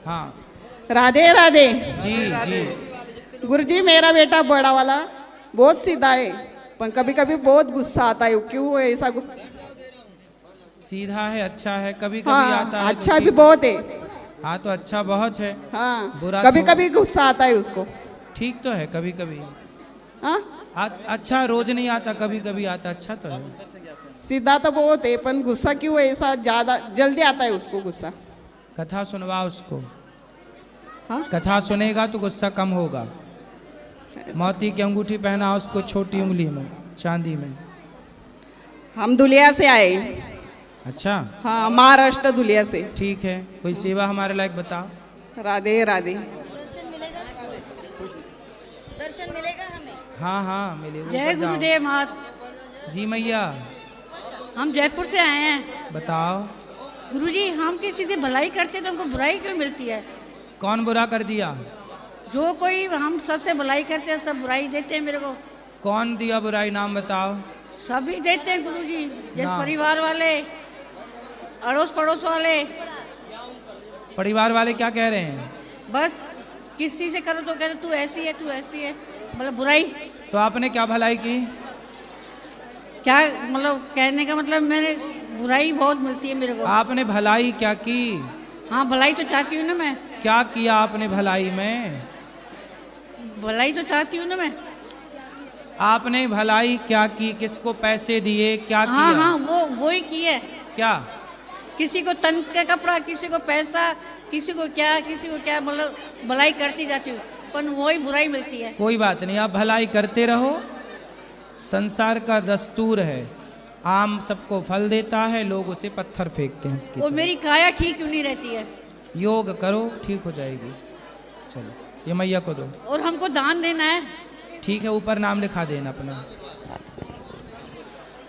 हाँ राधे राधे। जी जी। गुरुजी मेरा बेटा बड़ा वाला बहुत सीधा है, पर कभी कभी बहुत गुस्सा आता है। क्यों ऐसा सीधा है, अच्छा है, कभी कभी हाँ आता है तो अच्छा भी ठीक। बहुत है। हाँ तो अच्छा बहुत है। हाँ बुरा कभी थोड़ा- कभी गुस्सा आता है उसको। ठीक तो है कभी कभी। हाँ अच्छा रोज नहीं आता, कभी कभी आता, अच्छा तो है। सीधा तो बहुत है, पर गुस्सा क्यों ऐसा ज्यादा जल्दी आता है उसको गुस्सा। कथा सुनवा उसको। हाँ कथा सुनेगा तो गुस्सा कम होगा। मोती की अंगूठी पहना उसको छोटी उंगली में, चांदी में। हम दुलिया से आए। अच्छा हाँ महाराष्ट्र दुलिया से। ठीक है, कोई सेवा हमारे लायक बताओ। राधे राधे। दर्शन मिलेगा हमें। हाँ हाँ मिले। जय गुरुदेव मात। जी मैया हम जयपुर से आए हैं। बताओ। गुरुजी हम किसी से भलाई करते तो हमको बुराई क्यों मिलती है? कौन बुरा कर दिया? जो कोई हम सबसे भलाई करते हैं सब बुराई देते हैं मेरे को। कौन दिया बुराई, नाम बताओ। सभी देते हैं गुरुजी, जैसे ना। परिवार वाले, अड़ोस पड़ोस वाले। परिवार वाले क्या कह रहे हैं? बस किसी से करो तो कहते तू ऐसी है, तू ऐसी है, मतलब बुराई। तो आपने क्या भलाई की? क्या मतलब कहने का मतलब, मैंने बुराई बहुत मिलती है मेरे को। आपने भलाई क्या की? हाँ भलाई तो चाहती हूँ ना मैं। क्या किया आपने भलाई में? भलाई तो चाहती हूँ ना मैं। आपने भलाई क्या की? किसको पैसे दिए, क्या हाँ किया? हाँ वो ही की है। क्या? किसी को तन का कपड़ा, किसी को पैसा, किसी को क्या, किसी को क्या, मतलब भलाई करती जाती हूँ, पर वही बुराई मिलती है। कोई बात नहीं, आप भलाई करते रहो। संसार का दस्तूर है, आम सबको फल देता है, लोग उसे पत्थर फेंकते हैं उसकी वो तरफ। मेरी काया ठीक क्यों नहीं रहती है? योग करो ठीक हो जाएगी। चलो ये मैया को दो। और हमको दान देना है। ठीक है, ऊपर नाम लिखा देना अपना।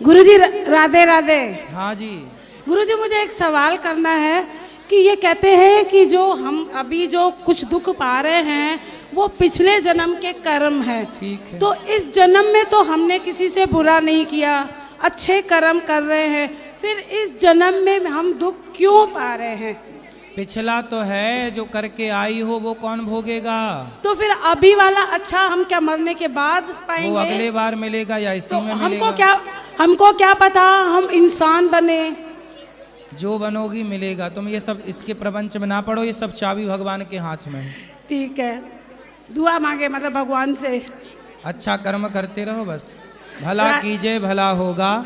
गुरुजी राधे राधे। हाँ जी। गुरुजी मुझे एक सवाल करना है कि ये कहते हैं कि जो हम अभी जो कुछ दुख पा रहे हैं वो पिछले जन्म के कर्म है। ठीक है। तो इस जन्म में तो हमने किसी से बुरा नहीं किया, अच्छे कर्म कर रहे हैं, फिर इस जन्म में हम दुख क्यों पा रहे हैं? पिछला तो है, जो करके आई हो वो कौन भोगेगा? तो फिर अभी वाला अच्छा हम क्या मरने के बाद पाएंगे? वो अगले बार मिलेगा या इसी तो में मिलेगा? हमको क्या पता हम इंसान बने। जो बनोगी मिलेगा। तुम ये सब इसके प्रपंच में ना पड़ो, ये सब चाबी भगवान के हाथ में है। ठीक है, दुआ मांगे मतलब भगवान से। अच्छा कर्म करते रहो बस। भला कीजिए भला होगा,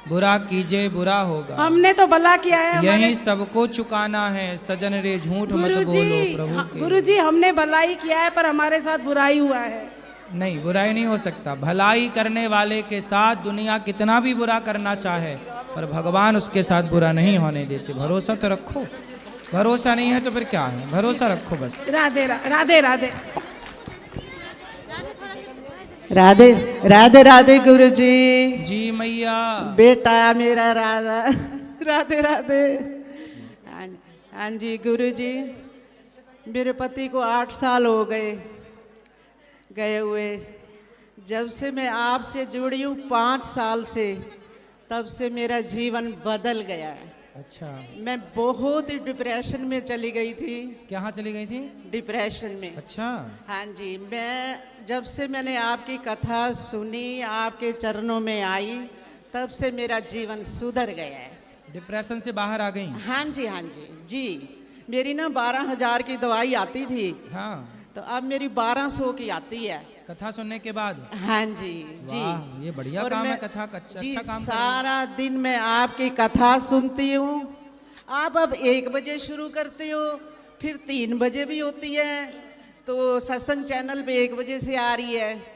बुरा कीजिए बुरा होगा। हमने तो भला किया है। यही सबको चुकाना है। सजन रे झूठ मत बोलो प्रभु के। गुरुजी हमने भलाई किया है पर हमारे साथ बुराई हुआ है। नहीं, बुराई नहीं हो सकता। भलाई करने वाले के साथ दुनिया कितना भी बुरा करना चाहे, पर भगवान उसके साथ बुरा नहीं होने देते। भरोसा तो रखो। भरोसा नहीं है तो फिर क्या है, भरोसा रखो बस। राधे राधे राधे राधे राधे राधे गुरुजी। जी मैया। बेटा मेरा राधा राधे राधे। हाँ जी गुरुजी, मेरे पति को 8 साल हो गए हुए। जब से मैं आपसे जुड़ी हूँ 5 साल से, तब से मेरा जीवन बदल गया है। अच्छा, मैं बहुत ही डिप्रेशन में चली गई थी। कहाँ चली गई थी? डिप्रेशन में। अच्छा। हाँ जी, मैं जब से मैंने आपकी कथा सुनी, आपके चरणों में आई, तब से मेरा जीवन सुधर गया है। डिप्रेशन से बाहर आ गई? हाँ जी हाँ जी जी। मेरी ना 12,000 की दवाई आती थी, हाँ, तो अब मेरी 1200 की आती है। कथा सुनने के बाद? हाँ जी जी। वाह, ये बढ़िया और काम है। मैं- कथा अच्छा जी, काम कर रहे हो। सारा दिन मैं आपकी कथा सुनती हूँ। आप अब 1 बजे शुरू करते हो, फिर 3 बजे भी होती है, तो सत्संग चैनल पे 1 बजे से आ रही है।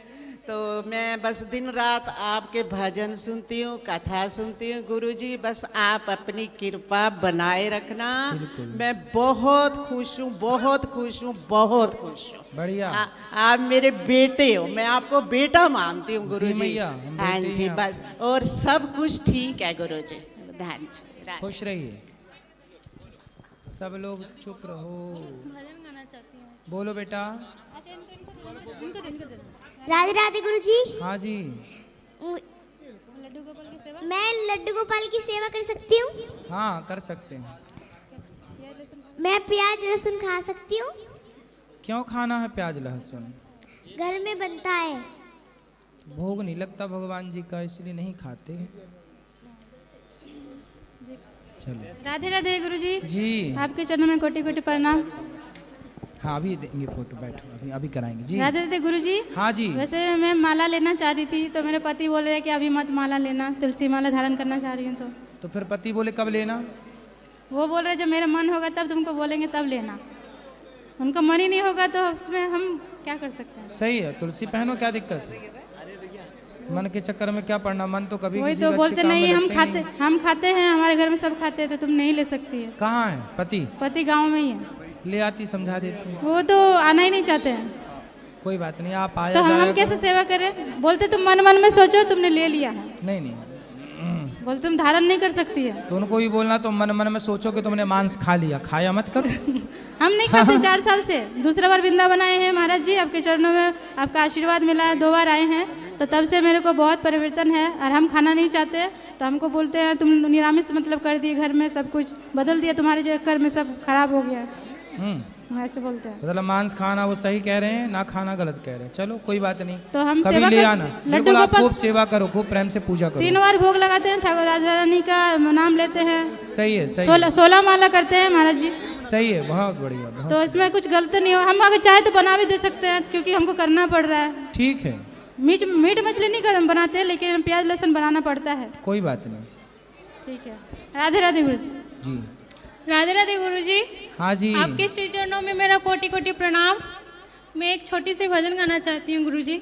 तो मैं बस दिन रात आपके भजन सुनती हूँ, कथा सुनती हूँ। गुरुजी बस आप अपनी कृपा बनाए रखना। मैं बहुत खुश हूँ, बहुत खुश हूँ, बहुत खुश हूँ। बढ़िया। आप मेरे बेटे हो, मैं आपको बेटा मानती हूँ गुरुजी। मैया, हम हाँ बेटे जी हैं बस, और सब कुछ ठीक है गुरुजी। हाँ जी। खुश रहिए। सब लोग चुप रहो। भजन गाना चाहती हूँ। बोलो बेटा। अच्छा इनको दे। राधे राधे गुरुजी। हाँ जी। लड्डू गोपाल की सेवा। मैं लड्डू गोपाल की सेवा कर सकती हूँ? हाँ कर सकते हैं। मैं प्याज लहसुन खा सकती हूँ? क्यों खाना है प्याज लहसुन? घर में बनता है। भोग नहीं लगता भगवान जी का, इसलिए नहीं खाते। चलो। राधे राधे गुरुजी। जी आपके चरणों में कोटि कोटि प्रणाम। हाँ अभी देंगे फोटो, बैठो अभी अभी कराएंगे जी। राधे राधे गुरुजी। हाँ जी। वैसे मैं माला लेना चाह रही थी, तो मेरे पति बोल रहे हैं कि अभी मत माला लेना, तुलसी माला धारण करना चाह रही हूँ। तो फिर पति बोले कब लेना? वो बोल रहे जब मेरा मन होगा तब तुमको बोलेंगे तब लेना। उनका मन ही नहीं होगा तो उसमें हम क्या कर सकते हैं। सही है, तुलसी पहनो, क्या दिक्कत है? मन के चक्कर में क्या पड़ना, मन तो कभी वही किसी तो का बोलते अच्छे काम में नहीं, लगता ही नहीं। हम खाते हैं, हमारे घर में सब खाते हैं, तो तुम नहीं ले सकती है। कहाँ है पति? पति गांव में ही है। ले आती, समझा देती। वो तो आना ही नहीं चाहते हैं। कोई बात नहीं, आप आया तो हम जाया कैसे करो। सेवा करें? बोलते तुम मन मन में सोचो, तुमने ले लिया है। नहीं नहीं, बोलते तुम धारण नहीं कर सकती है। तो उनको भी बोलना तो मन मन में सोचो कि तुमने मांस खा लिया, खाया मत करो। हम नहीं खाते 4 साल से। दूसरा बार वृंदावन आए हैं महाराज जी, आपके चरणों में आपका आशीर्वाद मिला है। 2 बार आए हैं, तो तब से मेरे को बहुत परिवर्तन है। और हम खाना नहीं चाहते, तो हमको बोलते हैं तुम निरामिष मतलब कर दिए, घर में सब कुछ बदल दिया, तुम्हारे चक्कर में सब खराब हो गया है। ऐसे बोलते हैं। मतलब मांस खाना वो सही कह रहे हैं, ना खाना गलत कह रहे हैं। चलो कोई बात नहीं, तो हम कभी सेवा ले कर आना। लड्डू बिल्कुल, आप गोपाल खूब सेवा करो, खूब प्रेम से पूजा करो। 3 बार भोग लगाते हैं, ठाकुर राजा रानी का नाम लेते हैं। सही है, सही है, 16 माला करते हैं महाराज जी। सही है, बहुत बढ़िया, बहुत तो इसमें कुछ गलत नहीं हो। हम अगर चाहे तो बना भी दे सकते हैं, क्योंकि हमको करना पड़ रहा है। ठीक है। मीट मछली नहीं कर बनाते, लेकिन प्याज लहसुन बनाना पड़ता है। कोई बात नहीं। ठीक है। राधे राधे गुरु जी। जी राधे राधे गुरुजी। हाँ जी। आपके श्री चरणों में मेरा कोटि कोटि प्रणाम। मैं एक छोटी सी भजन गाना चाहती हूँ गुरुजी।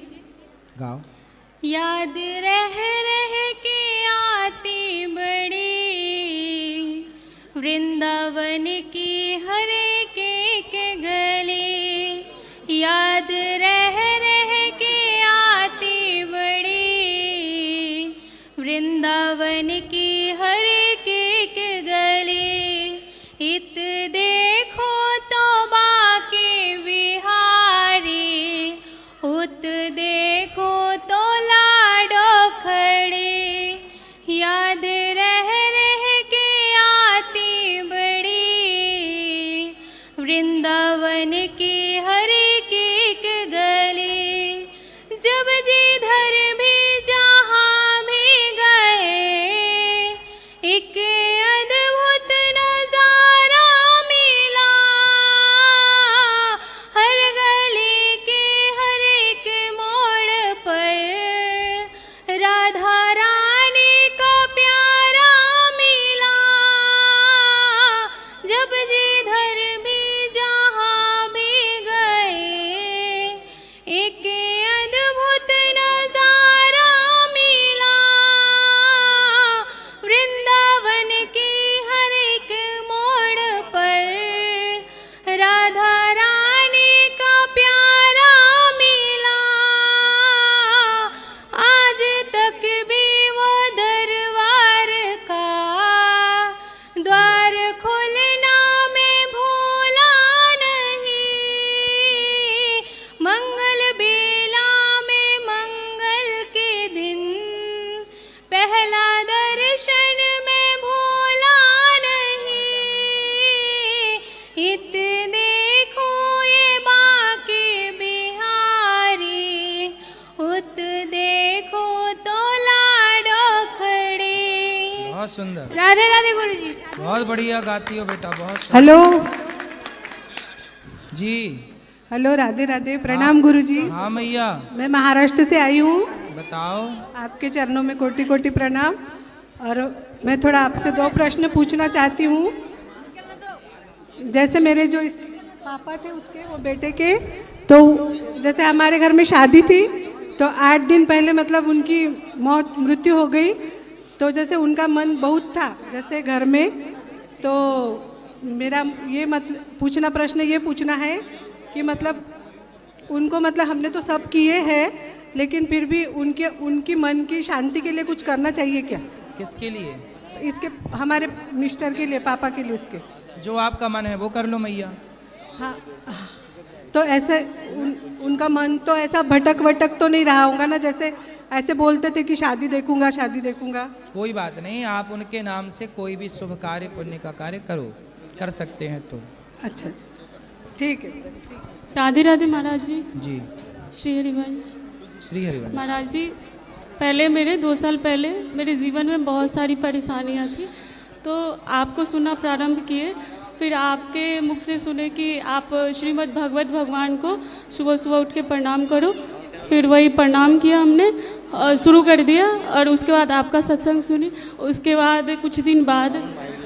गाओ। याद रह के आती बड़ी वृंदावन की हर एक गली। याद रह के आती बड़ी वृंदावन की हर एक गली। इत देखो तो बाके बिहारी, उत देखो तो लाडो खड़ी। याद रह के आती बड़ी वृंदावन की हर एक गली। जब जिधर भी जहाँ भी गए, एक अद्भुत नजारा मिला। हर गली के हर एक मोड़ पर राधा रानी का प्यारा मिला। जब जिधर भी जहाँ भी गए, एक अद्भुत नजारा मिला। वृंदावन की हर एक मोड़ पर राधा रानी का प्यारा मिला। आज तक भी वो दरबार का द्वार खोलना मैं भूला नहीं। मंगल बेला में मंगल के दिन पहला दर्शन में भूला नहीं। इत देखो ये बाके बिहारी, उत देखो तो लाडो खड़ी। बहुत सुंदर, राधे राधे गुरुजी। बहुत बढ़िया गाती हो बेटा, बहुत सुंदर। हेलो जी। हेलो, राधे राधे, प्रणाम गुरुजी। हाँ मैया, मैं महाराष्ट्र से आई हूँ। बताओ। आपके चरणों में कोटि कोटि प्रणाम। और मैं थोड़ा आपसे 2 प्रश्न पूछना चाहती हूँ। जैसे मेरे जो पापा थे उसके, वो बेटे के, तो जैसे हमारे घर में शादी थी, तो 8 दिन पहले मतलब उनकी मृत्यु हो गई। तो जैसे उनका मन बहुत था जैसे घर में, तो मेरा ये मतलब प्रश्न ये पूछना है कि मतलब उनको मतलब हमने तो सब किए हैं, लेकिन फिर भी उनकी मन की शांति के लिए कुछ करना चाहिए क्या? किसके लिए? तो इसके हमारे मिस्टर के लिए, पापा के लिए। इसके जो आपका मन है वो कर लो मैया। हाँ, तो ऐसे उनका मन तो ऐसा भटक तो नहीं रहा होगा ना, जैसे ऐसे बोलते थे कि शादी देखूंगा शादी देखूंगा। कोई बात नहीं, आप उनके नाम से कोई भी शुभ कार्य पुण्य का कार्य करो। कर सकते हैं तो। अच्छा अच्छा, ठीक है। राधे राधे महाराज जी। जी, श्री हरिवंश। श्री हरिवंश। महाराज जी, पहले मेरे 2 साल पहले मेरे जीवन में बहुत सारी परेशानियां थी, तो आपको सुनना प्रारंभ किए, फिर आपके मुख से सुने कि आप श्रीमद् भगवत भगवान को सुबह सुबह उठ के प्रणाम करो, फिर वही प्रणाम किया हमने, शुरू कर दिया, और उसके बाद आपका सत्संग सुनी। उसके बाद कुछ दिन बाद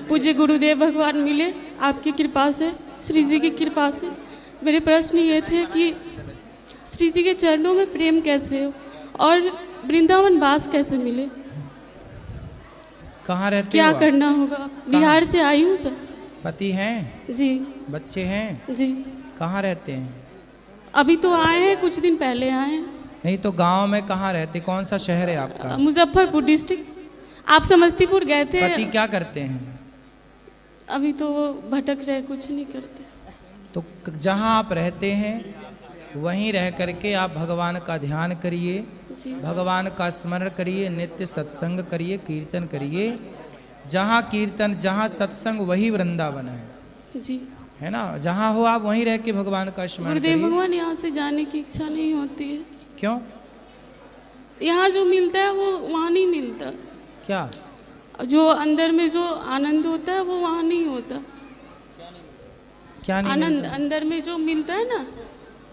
पूज्य गुरुदेव भगवान मिले आपकी कृपा से, श्री जी की कृपा से। मेरे प्रश्न ये थे कि श्री जी के चरणों में प्रेम कैसे हो और वृंदावन वास कैसे मिले, कहाँ रहते क्या हो आप? करना होगा? बिहार से आई हूँ सर। पति हैं? जी। बच्चे हैं? जी। कहाँ रहते हैं? अभी तो आए हैं, कुछ दिन पहले आए हैं। नहीं तो गांव में कहाँ रहते? कौन सा शहर है आपका? मुजफ्फरपुर डिस्ट्रिक्ट। आप समस्तीपुर गए थे? पति क्या करते हैं? अभी तो वो भटक रहे, कुछ नहीं करते। तो जहाँ आप रहते हैं वहीं रह करके आप भगवान का ध्यान करिए, भगवान का स्मरण करिए, नित्य सत्संग करिए, कीर्तन करिए। जहाँ कीर्तन, जहाँ सत्संग, वही वृंदावन है जी, है ना। जहाँ हो आप वहीं रह के भगवान का स्मरण गुरुदेव करिए। भगवान, यहाँ से जाने की इच्छा नहीं होती है। क्यों? यहाँ जो मिलता है वो वहाँ नहीं मिलता। क्या? जो अंदर में जो आनंद होता है वो वहाँ नहीं होता। क्या नहीं आनंद मिलता? अंदर में जो मिलता है ना,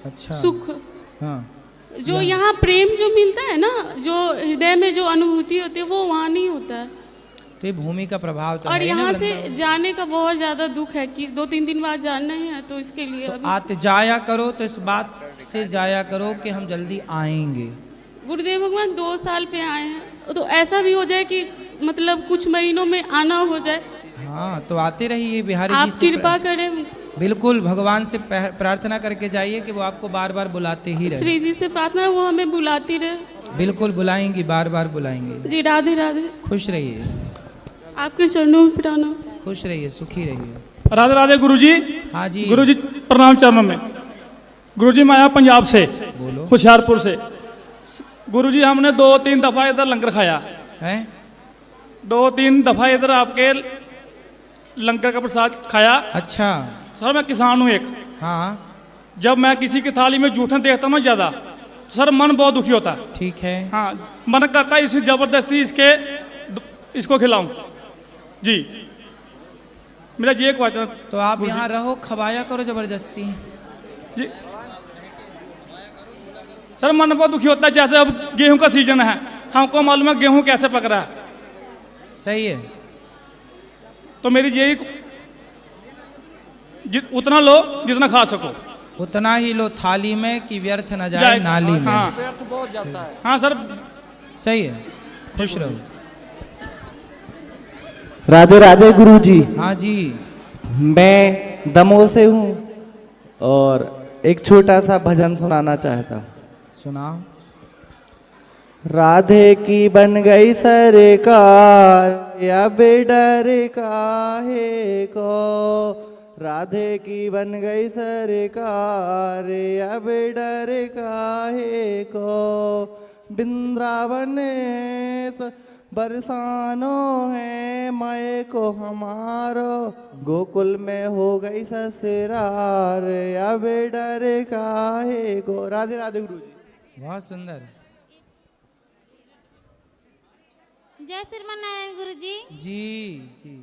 अच्छा, सुख, हाँ, जो यहाँ प्रेम जो मिलता है ना, जो हृदय में जो अनुभूति होती है वो वहाँ नहीं होता है। तो ये भूमि का प्रभाव तो और है ही ना यहाँ से वृंदावन। जाने का बहुत ज़्यादा दुख है कि 2-3 दिन बाद जाना ही है, तो इसके लिए तो अभी आते जाया करो, तो इस बात से जाया करो कि हम जल्दी आएंगे। गुरुदेव भगवान 2 साल पे आए हैं, तो ऐसा भी हो जाए कि मतलब कुछ महीनों में आना हो जाए। हाँ, तो आते रहिए बिहारी आप जी से कृपा करें। बिल्कुल भगवान से प्रार्थना करके जाइए कि वो आपको बार बार बुलाते ही रहे। श्री जी से प्रार्थना है वो हमें बुलाती रहे। बिल्कुल बुलाएंगी, बार बार बुलाएंगे। जी, राधे राधे। खुश रहिए, आपके चरणों में प्रणाम। खुश रहिए, सुखी रहिए। राधे राधे गुरुजी। हाँ जी गुरुजी प्रणाम चरणों में। गुरुजी मैं आया पंजाब से, बोलो। होशियारपुर से। गुरुजी हमने 2-3 दफा इधर लंगर खाया है। 2-3 दफा इधर आपके लंगर का प्रसाद खाया। अच्छा। सर मैं किसान हूँ एक। हाँ। जब मैं किसी की थाली में जूठन देखता हूँ ना ज़्यादा, तो सर मन बहुत दुखी होता है। ठीक है। हाँ, मन करता है इसी जबरदस्ती इसको खिलाऊं। जी, मेरा ये एक वचन। तो आप यहाँ रहो, खवाया करो जबरदस्ती। जी सर, मन बहुत दुखी होता है। जैसे अब गेहूं का सीजन है, हमको मालूम है गेहूं कैसे पक रहा है। सही है। तो मेरी यही, उतना लो जितना खा सको, उतना ही लो थाली में कि व्यर्थ न जाए नाली में। हाँ, व्यर्थ बहुत जाता है। हाँ सर, सही है। खुश रहो। राधे राधे गुरुजी। हाँ जी। मैं दमोह से हूँ और एक छोटा सा भजन सुनाना चाहता। सुनाओ। राधे की बन गई सरकार, या बेडर काहे को। राधे की बन गई सरकार, या बेडर काहे को। वृंदावन बरसानो है मैं को हमारो, गोकुल में हो गई ससुरार, या बेडर काहे को। राधे राधे गुरु जी। बहुत सुंदर। जय श्रीमान नारायण गुरु जी। जी जी।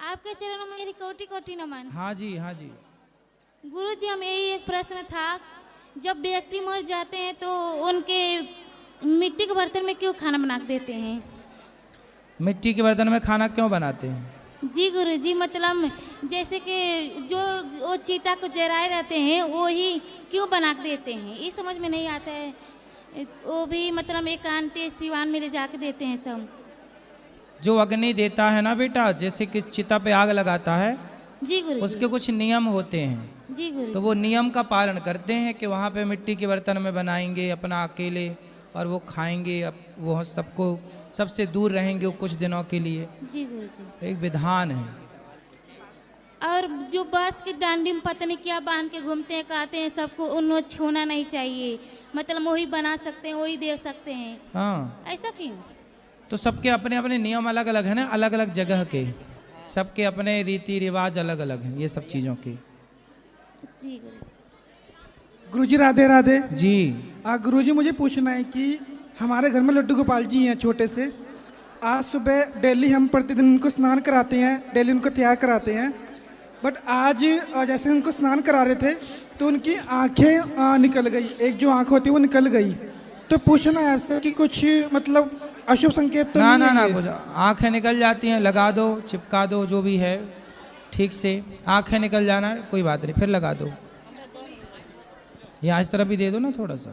आपके चरणों में मेरी कोटि कोटि नमन। हाँ जी, हाँ जी। गुरु जी, हम यही एक प्रश्न था, जब व्यक्ति मर जाते हैं तो उनके मिट्टी के बर्तन में क्यों खाना बना देते हैं? मिट्टी के बर्तन में खाना क्यों बनाते हैं? जी गुरु जी, मतलब जैसे कि जो वो चीता को जराए रहते हैं वो ही क्यों बना देते हैं, ये समझ में नहीं आता है। वो भी मतलब एकांत सिवान में ले जाके देते हैं सब। जो अग्नि देता है ना बेटा, जैसे कि चिता पे आग लगाता है, जी गुरु, उसके कुछ नियम होते हैं। जी गुरु, तो वो नियम का पालन करते हैं कि वहाँ पे मिट्टी के बर्तन में बनाएंगे अपना अकेले, और वो खाएंगे। अब वो सबको, सबसे दूर रहेंगे वो कुछ दिनों के लिए। जी गुरु जी। एक विधान है। और जो बांस की डांडी में पता नहीं क्या बांध के घूमते हैं, कहते हैं सबको उन्हें छूना नहीं चाहिए, मतलब वही बना सकते हैं, वही दे सकते हैं। हाँ, ऐसा क्यों? तो सबके अपने अपने नियम अलग अलग है ना, अलग अलग जगह के। सबके अपने रीति रिवाज अलग अलग हैं ये सब चीज़ों के। जी गुरुजी राधे राधे जी। गुरुजी मुझे पूछना है कि हमारे घर में लड्डू गोपाल जी हैं छोटे से। आज सुबह डेली हम प्रतिदिन उनको स्नान कराते हैं, डेली उनको तैयार कराते हैं, बट आज जैसे उनको स्नान करा रहे थे तो उनकी आंखें निकल गई, एक जो आंख होती है वो निकल गई। तो पूछना है आपसे कि कुछ मतलब अशुभ संकेत तो ना नहीं ना है ना, कुछ आंखें निकल जाती हैं, लगा दो, चिपका दो, जो भी है ठीक से। आंखें निकल जाना कोई बात नहीं, फिर लगा दो। ये आज तरफ भी दे दो ना थोड़ा सा।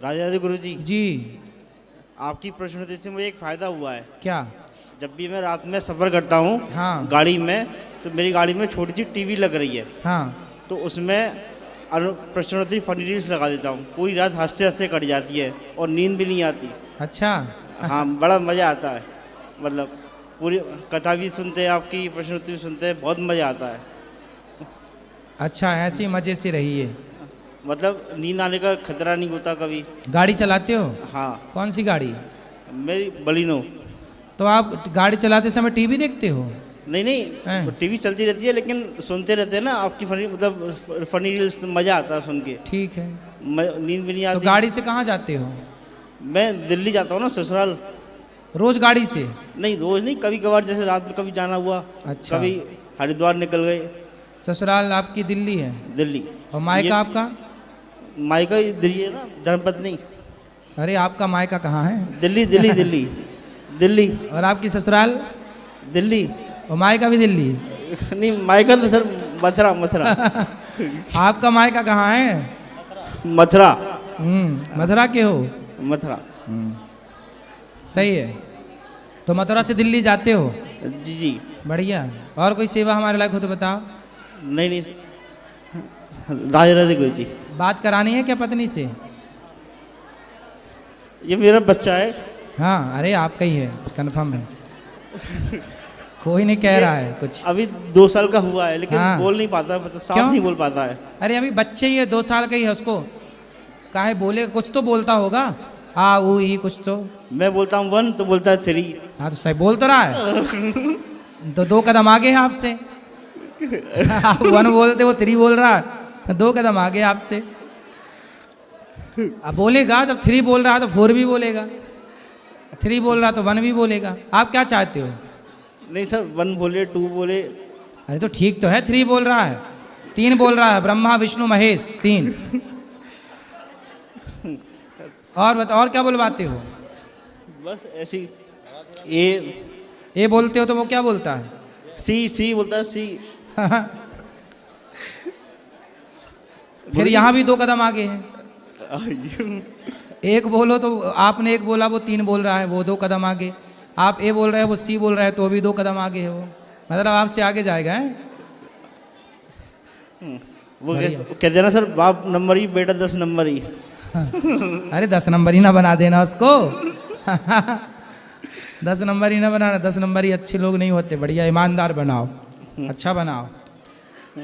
राधे राधे गुरु जी। जी आपकी प्रश्नोत्तरी से मुझे एक फायदा हुआ है। क्या? जब भी मैं रात में सफ़र करता हूँ हाँ। गाड़ी में, तो मेरी गाड़ी में छोटी सी टीवी लग रही है। हाँ। तो उसमें प्रश्नोत्तरी फनी रील्स लगा देता हूँ, पूरी रात हंसते हंसते कट जाती है और नींद भी नहीं आती। अच्छा। हाँ, बड़ा मज़ा आता है, मतलब पूरी कथा भी सुनते हैं, आपकी प्रश्नोत्तरी सुनते हैं, बहुत मज़ा आता है। अच्छा, ऐसी मज़े से रहिए, मतलब नींद आने का खतरा नहीं होता कभी। गाड़ी चलाते हो? हाँ। कौन सी गाड़ी? मेरी बलिनो। तो आप गाड़ी चलाते समय टीवी देखते हो? नहीं नहीं, टीवी चलती रहती है लेकिन सुनते रहते हैं ना आपकी फनी, मतलब फनी रील्स, मज़ा आता है सुन के। ठीक है। नींद भी नहीं आती। तो गाड़ी से कहाँ जाते हो? मैं दिल्ली जाता हूँ ना, ससुराल। रोज गाड़ी से? नहीं रोज नहीं, कभी कभार जैसे रात में कभी जाना हुआ। अच्छा। कभी हरिद्वार निकल गए। ससुराल आपकी दिल्ली है? दिल्ली। और मायका आपका? मायका दिल्ली है ना, धर्मपत्नी। अरे आपका मायका कहाँ है? दिल्ली दिल्ली दिल्ली दिल्ली। और आपकी ससुराल? दिल्ली। और मायका भी दिल्ली? नहीं, मायका तो सर मथुरा मथुरा। आपका मायका कहाँ है? मथुरा। मथुरा के हो? मथुरा। सही है। तो मथुरा से दिल्ली जाते हो? जी जी। बढ़िया। और कोई सेवा हमारे लायक हो तो बताओ। नहीं नहीं, राधे राधे गुरु जी। बात करानी है क्या पत्नी से? ये मेरा बच्चा है। हाँ, अरे आपका ही है, कंफर्म है। कोई नहीं कह रहा है कुछ। अभी 2 साल का हुआ है लेकिन हाँ। बोल नहीं पाता, मतलब साफ क्यों? नहीं बोल पाता है। अरे अभी बच्चे ही है, 2 साल का ही है, उसको काहे बोले, कुछ तो बोलता होगा। आ ऊ ही कुछ तो। मैं बोलता हूँ 1 तो बोलता है 3। हाँ तो सही बोल तो रहा है। तो 2 कदम आगे है आपसे। आप 1 बोलते, वो 3 बोल रहा है, 2 कदम आगे आपसे। अब बोलेगा, जब 3 बोल रहा है तो 4 भी बोलेगा, 3 बोल रहा तो 1 भी बोलेगा। आप क्या चाहते हो? नहीं सर, 1 बोले 2 बोले। अरे तो ठीक तो है, 3 बोल रहा है, 3 बोल रहा है, ब्रह्मा विष्णु महेश 3। और बता, और क्या बुलवाते हो? बस ऐसी। ए बोलते हो तो वो क्या बोलता है? सी बोलता है, सी। फिर यहाँ भी 2 कदम आगे है। एक बोलो तो आपने 1 बोला, वो 3 बोल रहा है, वो 2 कदम आगे। आप ए बोल रहे हैं, वो सी बोल रहा है, तो भी 2 कदम आगे है वो। मतलब आपसे आगे जाएगा है? वो कहते हैं ना सर, बाप नंबर ही, बेटा 10 नंबर ही। अरे 10 नंबर ही ना बना देना उसको। 10 नंबर ही ना बनाना, 10 नंबर ही अच्छे लोग नहीं होते, बढ़िया ईमानदार बनाओ, अच्छा बनाओ।